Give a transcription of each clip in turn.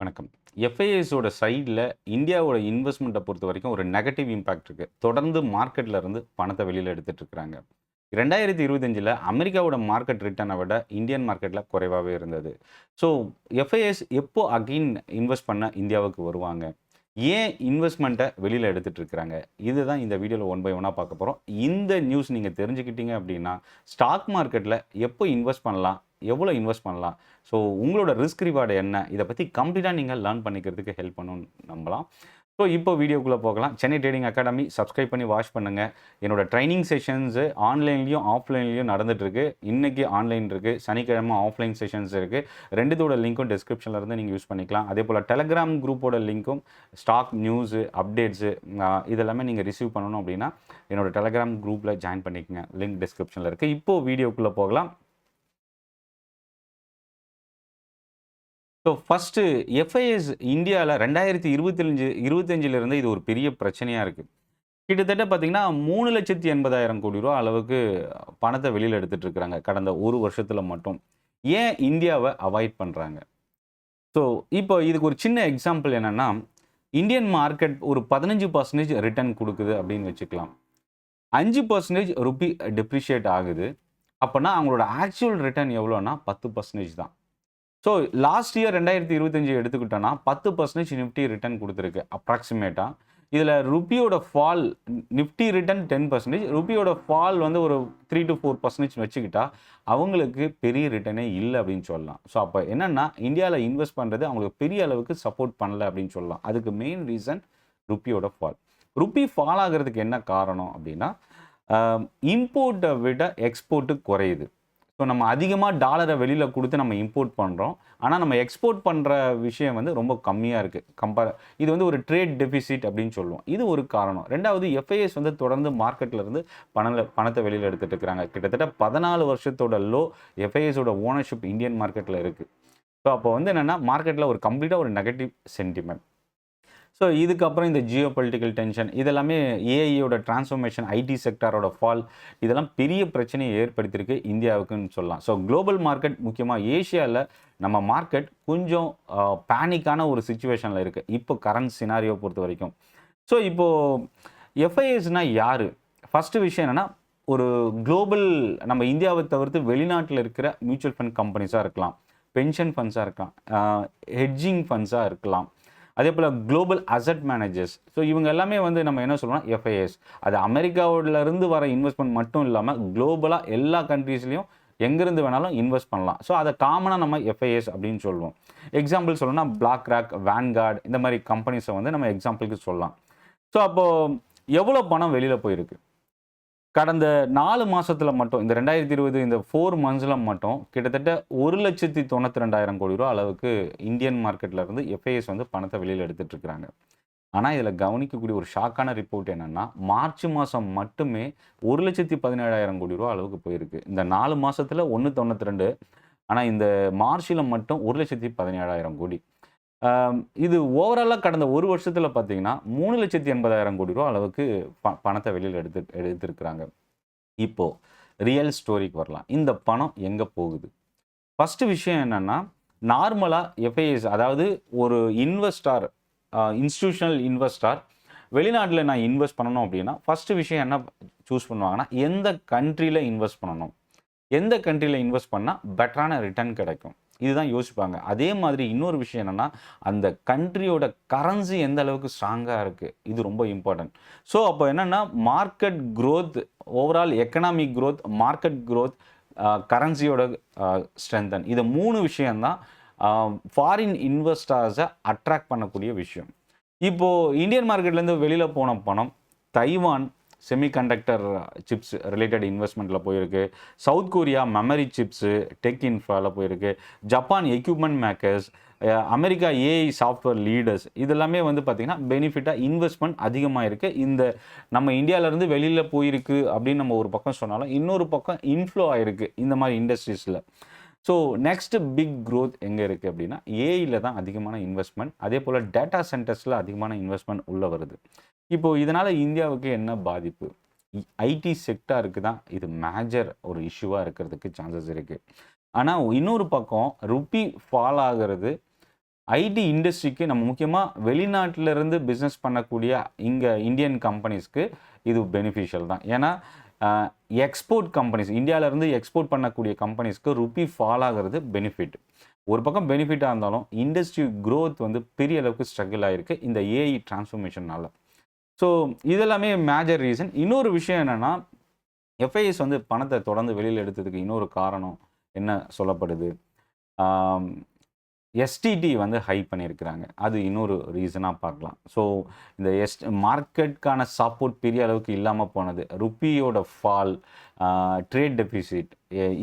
வணக்கம். எஃப்ஐஎஸோட சைட்ல இந்தியாவோட இன்வெஸ்ட்மெண்ட்ட பொறுத்தவரைக்கும் ஒரு நெகட்டிவ் இம்பாக்ட் இருக்கு. தொடர்ந்து மார்க்கெட்ல இருந்து பணத்த வெளியில எடுத்துட்டு இருக்காங்க. 2025ல அமெரிக்காவோட மார்க்கெட் ரிட்டர்ன விட இந்தியன் மார்க்கெட்ல குறைவாவே இருந்தது. ஸோ எஃப்ஐஎஸ் எப்போ அகைன் இன்வெஸ்ட் பண்ண இந்தியாவுக்கு வருவாங்க? ஏன் இன்வெஸ்ட்மெண்ட்ட வெளியில எடுத்துட்டு இருக்காங்க? இதுதான் இந்த வீடியோல ஒன் பை ஒன்னா பார்க்க போறோம். இந்த நியூஸ் நீங்க தெரிஞ்சுக்கிட்டீங்க அப்படின்னா, ஸ்டாக் மார்க்கெட்ல எப்போ இன்வெஸ்ட் பண்ணலாம்? எவ்வளோ இன்வெஸ்ட் பண்ணலாம்? ஸோ உங்களோட ரிஸ்க் ரிவார்டு என்ன? இத பத்தி கம்ப்ளீட்டா நீங்க லேர்ன் பண்ணிக்கிறதுக்கு ஹெல்ப் பண்ணும்னு நம்பலாம். ஸோ இப்போ வீடியோக்குள்ள போகலாம். சென்னை ட்ரேடிங் அகாடமி சப்ஸ்கிரைப் பண்ணி வாட்ச் பண்ணுங்க. என்னோட ட்ரெய்னிங் செஷன்ஸ் ஆன்லைன்லயும், ஆஃப்லைன்லயும் நடந்துட்டு இருக்கு. இன்னைக்கு ஆன்லைன் இருக்கு. சனிக்கிழமை ஆஃப்லைன் செஷன்ஸ் இருக்கு. 2தோட லிங்க்கும் டிஸ்கிரிப்ஷன்ல இருந்து நீங்க யூஸ் பண்ணிக்கலாம். அதேபோல டெலகிராம் குரூப்போட லிங்க்கும் ஸ்டாக் நியூஸ், அப்டேட்ஸ் இதெல்லாமே நீங்க ரிசீவ் பண்ணணும் அப்படின்னா, என்னோட டெலகிராம் குரூப்ல ஜாயின் பண்ணிக்கங்க. லிங்க் டிஸ்கிரிப்ஷன்ல இருக்கு. இப்போ வீடியோக்குள்ள போகலாம். ஸோ ஃபர்ஸ்ட்டு எஃப்ஐஎஸ் இந்தியால 2025லிருந்து இது ஒரு பெரிய பிரச்சனையா இருக்கு. கிட்டத்தட்ட பார்த்தீங்கன்னா, ரூ. 3,80,000 அளவுக்கு பணத்த வெளியில எடுத்துட்டு இருக்காங்க. கடந்த 1 வருஷத்துல மட்டும். ஏன் இந்தியாவ அவாய்ட் பண்றாங்க? ஸோ இப்போ இதுக்கு ஒரு சின்ன எக்ஸாம்பிள் என்னன்னா, இந்தியன் மார்க்கெட் ஒரு 15% ரிட்டர்ன் குடுக்குது அப்படின்னு வச்சுக்கலாம். 5% ரூபி டெப்ரிஷியேட் ஆகுது. அப்பன்னா அவங்களோட ஆக்சுவல் ரிட்டர்ன் எவ்வளோன்னா 10% தான். ஸோ லாஸ்ட் இயர் 2025 எடுத்துக்கிட்டோம்னா 10% நிஃப்டி ரிட்டர்ன் குடுத்துருக்கு அப்ராக்ஸிமேட்டா. இதில ருப்பியோட ஃபால் நிஃப்டி ரிட்டர்ன் 10%, ருப்பியோட ஃபால் வந்து ஒரு 3-4% வச்சுக்கிட்டா, அவங்களுக்கு பெரிய ரிட்டர்னே இல்ல அப்படின்னு சொல்லலாம். ஸோ அப்ப என்னன்னா, இந்தியால இன்வெஸ்ட் பண்றது அவங்களுக்கு பெரிய அளவுக்கு சப்போர்ட் பண்ணல அப்படின்னு சொல்லலாம். அதுக்கு மெயின் ரீசன் ருப்பியோட ஃபால். ருப்பி ஃபால் ஆகுறதுக்கு என்ன காரணம் அப்படின்னா, அ இம்போர்ட்ட விட எக்ஸ்போர்ட் குறையுது. ஸோ நம்ம அதிகமா டாலர வெளியில குடுத்து நம்ம இம்போர்ட் பண்றோம். ஆனா நம்ம எக்ஸ்போர்ட் பண்ற விஷயம் வந்து ரொம்ப கம்மியா இருக்கு. இது வந்து ஒரு ட்ரேட் டெபிசிட் அப்படின்னு சொல்லுவோம். இது ஒரு காரணம். 2வது எஃப்ஐஎஸ் வந்து தொடர்ந்து மார்க்கெட்ல இருந்து பணத்த வெளியில எடுத்துட்டு இருக்காங்க. கிட்டத்தட்ட 14 வருஷத்தோட லோ எஃப்ஐஎஸோட ஓனர்ஷிப் இந்தியன் மார்க்கெட்ல இருக்கு. ஸோ அப்போ வந்து என்னன்னா, மார்க்கெட்ல ஒரு கம்ப்ளீட்டா ஒரு நெகட்டிவ் சென்டிமென்ட். ஸோ இதுக்கப்புறம் இந்த ஜியோ பொலிட்டிக்கல் டென்ஷன் இதெல்லாமே ஏஐயோட டிரான்ஸ்ஃபர்மேஷன், ஐடி செக்டாரோட ஃபால் இதெல்லாம் பெரிய பிரச்சனையை ஏற்படுத்தியிருக்கு இந்தியாவுக்குன்னு சொல்லலாம். ஸோ குளோபல் மார்க்கெட் முக்கியமாக ஏஷியாவில் நம்ம மார்க்கெட் கொஞ்சம் பேனிக்கான ஒரு சிச்சுவேஷனில் இருக்குது. இப்போ கரண்ட் சினாரியோ பொறுத்த வரைக்கும். ஸோ இப்போது எஃப்ஐஎஸ்னா யார்? ஃபஸ்ட்டு விஷயம் என்னென்னா, ஒரு குளோபல் நம்ம இந்தியாவை தவிர்த்து வெளிநாட்டில் இருக்கிற மியூச்சுவல் ஃபண்ட் கம்பெனிஸாக இருக்கலாம், பென்ஷன் ஃபண்ட்ஸாக இருக்கலாம், ஹெட்ஜிங் ஃபண்ட்ஸாக இருக்கலாம், அதே போல் குளோபல் அசெட் மேனேஜர்ஸ். ஸோ இவங்க எல்லாமே வந்து நம்ம என்ன சொல்றோம்னா எஃப்ஐஎஸ். அது அமெரிக்காவிலிருந்து வர இன்வெஸ்ட்மெண்ட் மட்டும் இல்லாமல் குளோபலாக எல்லா கண்ட்ரீஸ்லையும் எங்கேருந்து வேணாலும் இன்வெஸ்ட் பண்ணலாம். ஸோ அதை காமனாக நம்ம எஃப்ஐஎஸ் அப்படின்னு சொல்லுவோம். எக்ஸாம்பிள் சொல்லணும்னா பிளாக் ராக், வேன்கார்ட் இந்த மாதிரி கம்பெனிஸை வந்து நம்ம எக்ஸாம்பிளுக்கு சொல்லலாம். ஸோ அப்போது எவ்வளோ பணம் வெளியில் போயிருக்கு? கடந்த 4 மாசத்துல மட்டும் இந்த 2020 இந்த 4 மந்த்ஸ்ல மட்டும் கிட்டத்தட்ட ரூ. 1,92,000 அளவுக்கு இந்தியன் மார்க்கெட்ல இருந்து எஃப்ஐஎஸ் வந்து பணத்த வெளியில எடுத்துட்டு இருக்காங்க. ஆனா, இதுல கவனிக்கக்கூடிய ஒரு ஷாக்கான ரிப்போர்ட் என்னன்னா, மார்ச் மாசம் மட்டுமே ரூ. 1,17,000 அளவுக்கு போயிருக்கு. இந்த 4 மாசத்துல 1,92 ஆனா இந்த மார்ச்ல மட்டும் ரூ. 1,17,000. இது ஓவராலா கடந்த 1 வருஷத்துல பார்த்தீங்கன்னா, ரூ. 3,80,000 அளவுக்கு பணத்த வெளியில எடுத்திருக்கிறாங்க. இப்போ ரியல் ஸ்டோரிக்கு வரலாம். இந்த பணம் எங்க போகுது? ஃபர்ஸ்ட் விஷயம் என்னன்னா, நார்மலா எஃப்ஐஎஸ் அதாவது ஒரு இன்வெஸ்டார் இன்ஸ்டிடியூஷனல் இன்வெஸ்டார் வெளிநாட்ல நான் இன்வெஸ்ட் பண்ணணும் அப்படின்னா, ஃபர்ஸ்ட் விஷயம் என்ன சூஸ் பண்ணுவாங்கன்னா, எந்த கண்ட்ரில இன்வெஸ்ட் பண்ணணும்? எந்த கண்ட்ரில இன்வெஸ்ட் பண்ணா பெட்டரான ரிட்டர்ன் கிடைக்கும்? இதுதான் யோசிப்பாங்க. அதே மாதிரி இன்னொரு விஷயம் என்னன்னா, அந்த கண்ட்ரியோட கரன்சி எந்த அளவுக்கு ஸ்ட்ராங்கா இருக்கு. இது ரொம்ப இம்பார்ட்டன்ட். ஸோ அப்போ என்னன்னா, market growth, overall economic growth, market growth, கரன்சியோட ஸ்ட்ரெங்தன். இது 3 விஷயம் தான் ஃபாரின் இன்வெஸ்டர்ஸ அட்ராக்ட் பண்ணக்கூடிய விஷயம். இப்போ இந்தியன் மார்க்கெட்லேருந்து வெளியில போன பணம் தைவான் செமிகண்டக்டர் சிப்ஸ் ரிலேட்டட் இன்வெஸ்ட்மெண்ட்ல போயிருக்கு. South Korea memory chips, tech இன்ஃப்ரால போயிருக்கு. Japan equipment makers, America AI software leaders இதெல்லாமே வந்து பார்த்தீங்கன்னா, பெனிஃபிட்டா இன்வெஸ்ட்மெண்ட் அதிகமாக இருக்கு. இந்த நம்ம இந்தியாவிலேருந்து வெளியில போயிருக்கு அப்படின்னு நம்ம ஒரு பக்கம் சொன்னாலும், இன்னொரு பக்கம் இன்ஃப்ளோ ஆயிருக்கு இந்த மாதிரி இண்டஸ்ட்ரீஸில். ஸோ நெக்ஸ்ட் பிக் க்ரோத் எங்கே இருக்குது அப்படின்னா, ஏஐல தான் அதிகமான இன்வெஸ்ட்மெண்ட். அதே போல் டேட்டா சென்டர்ஸில் அதிகமான இன்வெஸ்ட்மெண்ட் உள்ள வருது. இப்போ இதனால இந்தியாவுக்கு என்ன பாதிப்பு? ஐடி செக்டாருக்கு தான் இது மேஜர் ஒரு இஷ்யூவா இருக்கிறதுக்கு சான்சஸ் இருக்கு. ஆனா இன்னொரு பக்கம் ருப்பி ஃபால் ஆகுறது, ஐடி இண்டஸ்ட்ரிக்கு நம்ம முக்கியமாக வெளிநாட்டிலிருந்து பிஸ்னஸ் பண்ணக்கூடிய இங்கே இந்தியன் கம்பெனிஸ்க்கு இது பெனிஃபிஷியல் தான். ஏன்னா எக்ஸ்போர்ட் கம்பெனிஸ், இந்தியாவிலேருந்து எக்ஸ்போர்ட் பண்ணக்கூடிய கம்பெனிஸ்க்கு ருப்பி ஃபால் ஆகிறது பெனிஃபிட். ஒரு பக்கம் பெனிஃபிட்டாக இருந்தாலும் இண்டஸ்ட்ரி க்ரோத் வந்து பெரிய அளவுக்கு ஸ்ட்ரகிள் ஆகிருக்கு இந்த ஏஐ டிரான்ஸ்ஃபர்மேஷனால். ஸோ இதெல்லாமே மேஜர் ரீசன். இன்னொரு விஷயம் என்னென்னா, எஃப்ஐஎஸ் வந்து பணத்தை தொடர்ந்து வெளியில் எடுத்ததுக்கு இன்னொரு காரணம் என்ன சொல்லப்படுது, எஸ்டிடி வந்து ஹை பண்ணியிருக்கிறாங்க. அது இன்னொரு ரீசனாக பார்க்கலாம். ஸோ இந்த மார்க்கெட்டுக்கான சப்போர்ட் பெரிய அளவுக்கு இல்லாமல் போனது, ருப்பியோட ஃபால், ட்ரேட் டெபிசிட்,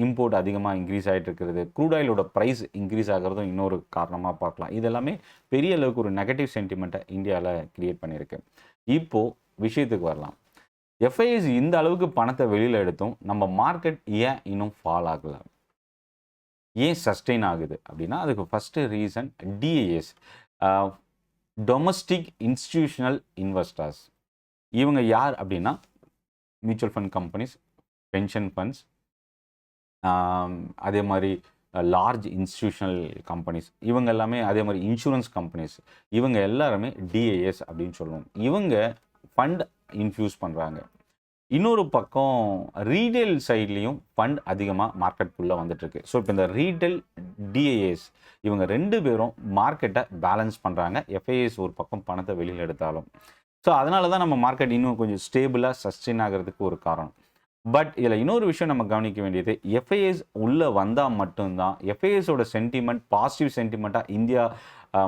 இம்போர்ட் அதிகமாக இன்க்ரீஸ் ஆகிட்டு இருக்கிறது, க்ரூட் ஆயிலோட ப்ரைஸ் இன்க்ரீஸ் ஆகிறதும் இன்னொரு காரணமாக பார்க்கலாம். இதெல்லாமே பெரிய அளவுக்கு ஒரு நெகட்டிவ் சென்டிமெண்ட்டை இந்தியாவில் க்ரியேட் பண்ணியிருக்கு. இப்போது விஷயத்துக்கு வரலாம். எஃப்ஐஎஸ் இந்த அளவுக்கு பணத்தை வெளியில் எடுத்தும் நம்ம மார்க்கெட் ஏன் இன்னும் ஃபால் ஆகலை, ஏன் சஸ்டெயின் ஆகுது அப்படின்னா, அதுக்கு first reason DIS, domestic institutional investors. இவங்க யார் அப்படின்னா, mutual fund companies, pension funds, அதே மாதிரி லார்ஜ் இன்ஸ்டிடியூஷனல் கம்பெனிஸ், இவங்க எல்லாமே, அதே மாதிரி இன்சூரன்ஸ் கம்பெனிஸ், இவங்க எல்லாருமே டிஐஎஸ் அப்படின்னு சொல்லுவோம். இவங்க ஃபண்ட் இன்ஃப்யூஸ் பண்ணுறாங்க. இன்னொரு பக்கம் ரீட்டைல் சைட்லேயும் ஃபண்ட் அதிகமாக மார்க்கெட்டுக்குள்ளே வந்துட்டுருக்கு. ஸோ இப்போ இந்த ரீட்டைல் டிஐஎஸ் இவங்க 2 பேரும் மார்க்கெட்டை பேலன்ஸ் பண்ணுறாங்க, எஃப்ஐஎஸ் ஒரு பக்கம் பணத்தை வெளியில் எடுத்தாலும். ஸோ அதனால தான் நம்ம மார்க்கெட் இன்னும் கொஞ்சம் ஸ்டேபிளாக சஸ்டெயின் ஆகிறதுக்கு ஒரு காரணம். பட் இதில் இன்னொரு விஷயம் நம்ம கவனிக்க வேண்டியது, எஃப்ஐஎஸ் உள்ளே வந்தால் மட்டும்தான், எஃப்ஐஎஸோட சென்டிமெண்ட் பாசிட்டிவ் சென்டிமெண்ட்டாக இந்தியா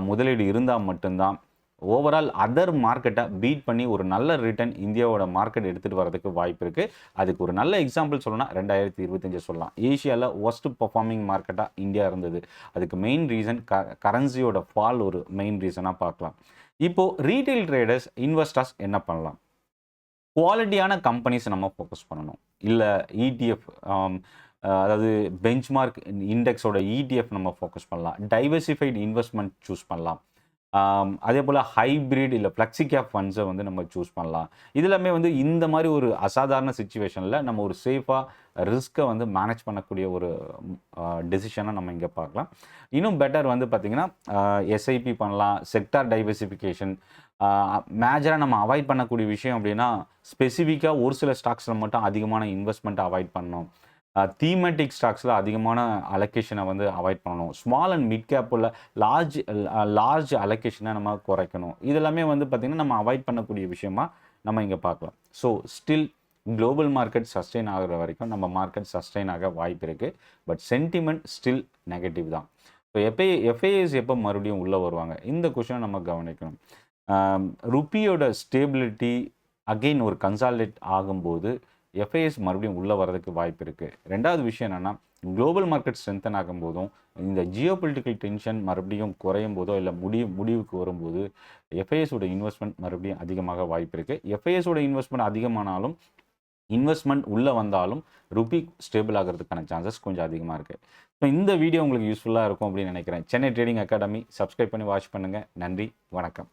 முதலீடு இருந்தால் மட்டும்தான் ஓவரால் அதர் மார்க்கெட்டை பீட் பண்ணி ஒரு நல்ல ரிட்டர்ன் இந்தியாவோட மார்க்கெட் எடுத்துகிட்டு வரதுக்கு வாய்ப்பு இருக்குது. அதுக்கு ஒரு நல்ல எக்ஸாம்பிள் சொல்லணும்னா 2025 சொல்லலாம். ஏஷியாவில் ஒஸ்ட் பர்ஃபார்மிங் மார்க்கெட்டாக இந்தியா இருந்தது. அதுக்கு மெயின் ரீசன் கரன்சியோட ஃபால் ஒரு மெயின் ரீசனாக பார்க்கலாம். இப்போது ரீட்டைல் ட்ரேடர்ஸ், இன்வெஸ்டர்ஸ் என்ன பண்ணலாம்? குவாலிட்டியான கம்பெனிஸ் நம்ம ஃபோக்கஸ் பண்ணணும். இல்லை இடிஎஃப், அதாவது பெஞ்ச்மார்க் இண்டெக்ஸோட இடிஎஃப் நம்ம ஃபோக்கஸ் பண்ணலாம். டைவர்சிஃபைடு இன்வெஸ்ட்மெண்ட் சூஸ் பண்ணலாம். அதே போல் ஹைப்ரிட் இல்லை ஃப்ளெக்ஸி கேப் ஃபண்ட்ஸை வந்து நம்ம சூஸ் பண்ணலாம். இதெல்லாமே வந்து இந்த மாதிரி ஒரு அசாதாரண சுச்சுவேஷனில் நம்ம ஒரு சேஃபாக ரிஸ்க்கை வந்து மேனேஜ் பண்ணக்கூடிய ஒரு டெசிஷனை நம்ம இங்கே பார்க்கலாம். இன்னும் பெட்டர் வந்து பார்த்திங்கன்னா எஸ்ஐபி பண்ணலாம், செக்டார் டைவர்சிஃபிகேஷன். மேஜராக நம்ம அவாய்ட் பண்ணக்கூடிய விஷயம் அப்படின்னா, ஸ்பெசிஃபிக்காக ஒரு சில ஸ்டாக்ஸில் மட்டும் அதிகமான இன்வெஸ்ட்மெண்ட்டை அவாய்ட் பண்ணணும். தீமெட்டிக் ஸ்டாக்ஸில் அதிகமான அலோகேஷனை வந்து அவாய்ட் பண்ணணும். ஸ்மால் அண்ட் மிட் கேப்பில் லார்ஜ் அலோகேஷனை நம்ம குறைக்கணும். இதெல்லாமே வந்து பார்த்திங்கன்னா நம்ம அவாய்ட் பண்ணக்கூடிய விஷயமா நம்ம இங்கே பார்க்கலாம். So still global market sustain ஆகிற வரைக்கும் நம்ம மார்க்கெட் சஸ்டெயின் ஆக வாய்ப்பு இருக்குது. பட் சென்டிமெண்ட் ஸ்டில் நெகட்டிவ் தான். ஸோ எஃப்ஐஎஸ் எப்போ மறுபடியும் உள்ளே வருவாங்க, இந்த கொஷனை நம்ம கவனிக்கணும். ருப்பியோட ஸ்டேபிலிட்டி அகெயின் ஒரு கன்சாலிடேட் ஆகும்போது எஃப்ஐஎஸ் மறுபடியும் உள்ளே வரதுக்கு வாய்ப்பு இருக்குது. ரெண்டாவது விஷயம் என்னென்னா, குளோபல் மார்க்கெட் ஸ்ட்ரென்தன் ஆகும்போதும் இந்த ஜியோபொலிட்டிக்கல் டென்ஷன் மறுபடியும் குறையும் போதோ இல்லை முடிவுக்கு வரும்போது எஃப்ஐஎஸோட இன்வெஸ்ட்மெண்ட் மறுபடியும் அதிகமாக வாய்ப்பு இருக்குது. எஃப்ஐஎஸோட இன்வெஸ்ட்மெண்ட் அதிகமானாலும், இன்வெஸ்ட்மெண்ட் உள்ளே வந்தாலும் ருப்பி ஸ்டேபிள் ஆகிறதுக்கான சான்சஸ் கொஞ்சம் அதிகமாக இருக்குது. ஸோ இந்த வீடியோ உங்களுக்கு யூஸ்ஃபுல்லாக இருக்கும் அப்படின்னு நினைக்கிறேன். சென்னை ட்ரேடிங் அகாடமி சப்ஸ்கிரைப் பண்ணி வாட்ச் பண்ணுங்கள். நன்றி, வணக்கம்.